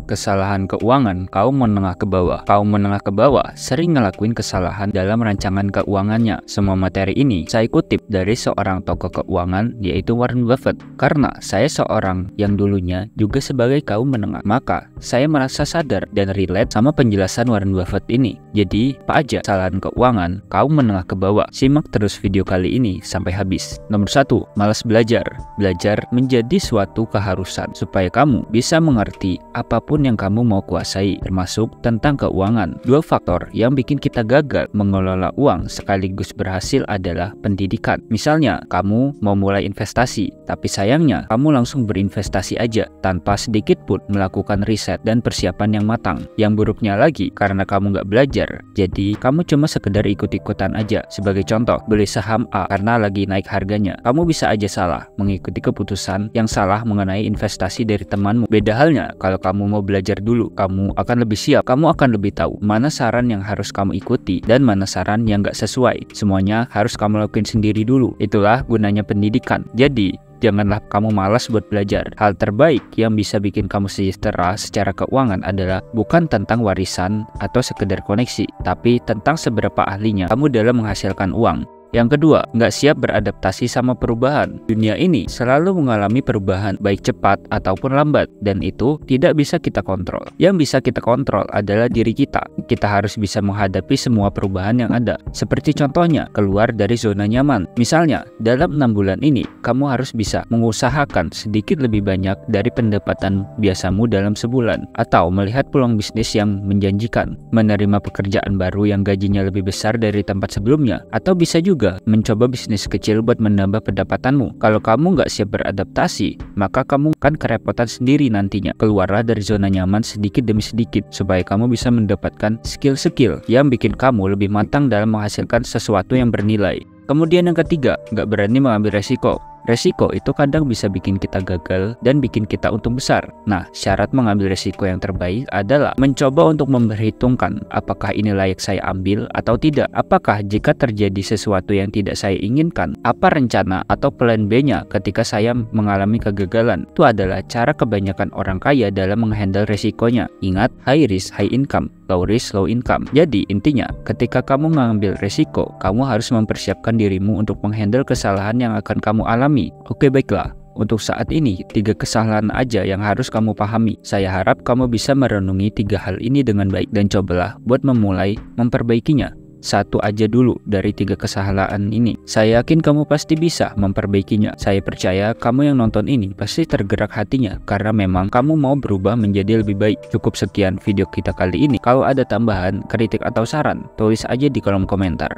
Kesalahan keuangan kaum menengah ke bawah. Kaum menengah ke bawah sering ngelakuin kesalahan dalam rancangan keuangannya. Semua materi ini saya kutip dari seorang tokoh keuangan, yaitu Warren Buffett. Karena saya seorang yang dulunya juga sebagai kaum menengah, maka saya merasa sadar dan relate sama penjelasan Warren Buffett ini. Jadi, apa aja kesalahan keuangan kaum menengah ke bawah? Simak terus video kali ini sampai habis. Nomor 1, malas belajar. Belajar menjadi suatu keharusan supaya kamu bisa mengerti apapun yang kamu mau kuasai, termasuk tentang keuangan. Dua faktor yang bikin kita gagal mengelola uang sekaligus berhasil adalah pendidikan. Misalnya, kamu mau mulai investasi, tapi sayangnya kamu langsung berinvestasi aja tanpa sedikit pun melakukan riset dan persiapan yang matang. Yang buruknya lagi, karena kamu nggak belajar, jadi kamu cuma sekedar ikut-ikutan aja. Sebagai contoh, beli saham A karena lagi naik harganya. Kamu bisa aja salah mengikuti keputusan yang salah mengenai investasi dari temanmu. Beda halnya kalau kamu mau belajar dulu, kamu akan lebih siap, kamu akan lebih tahu mana saran yang harus kamu ikuti dan mana saran yang gak sesuai. Semuanya harus kamu lakuin sendiri dulu. Itulah gunanya pendidikan. Jadi, janganlah kamu malas buat belajar. Hal terbaik yang bisa bikin kamu sejahtera secara keuangan adalah bukan tentang warisan atau sekedar koneksi, tapi tentang seberapa ahlinya kamu dalam menghasilkan uang. Yang kedua, nggak siap beradaptasi sama perubahan. Dunia ini selalu mengalami perubahan, baik cepat ataupun lambat, dan itu tidak bisa kita kontrol. Yang bisa kita kontrol adalah diri kita. Kita harus bisa menghadapi semua perubahan yang ada. Seperti contohnya, keluar dari zona nyaman. Misalnya, dalam 6 bulan ini, kamu harus bisa mengusahakan sedikit lebih banyak dari pendapatan biasamu dalam sebulan, atau melihat peluang bisnis yang menjanjikan, menerima pekerjaan baru yang gajinya lebih besar dari tempat sebelumnya, atau bisa juga mencoba bisnis kecil buat menambah pendapatanmu. Kalau kamu nggak siap beradaptasi, maka kamu kan kerepotan sendiri nantinya. Keluarlah dari zona nyaman sedikit demi sedikit, supaya kamu bisa mendapatkan skill-skill yang bikin kamu lebih matang dalam menghasilkan sesuatu yang bernilai. Kemudian yang ketiga, nggak berani mengambil resiko. Resiko itu kadang bisa bikin kita gagal dan bikin kita untung besar. Nah, syarat mengambil resiko yang terbaik adalah mencoba untuk memperhitungkan apakah ini layak saya ambil atau tidak. Apakah jika terjadi sesuatu yang tidak saya inginkan, apa rencana atau plan B-nya ketika saya mengalami kegagalan. Itu adalah cara kebanyakan orang kaya dalam menghandle resikonya. Ingat, high risk, high income. Low risk, low income. Jadi intinya, ketika kamu mengambil resiko, kamu harus mempersiapkan dirimu untuk menghandle kesalahan yang akan kamu alami. Oke, baiklah. Untuk saat ini, 3 kesalahan aja yang harus kamu pahami. Saya harap kamu bisa merenungi 3 hal ini dengan baik dan cobalah buat memulai memperbaikinya. Satu aja dulu dari 3 kesalahan ini. Saya yakin kamu pasti bisa memperbaikinya. Saya percaya kamu yang nonton ini pasti tergerak hatinya karena memang kamu mau berubah menjadi lebih baik. Cukup sekian video kita kali ini. Kalau ada tambahan, kritik atau saran, tulis aja di kolom komentar.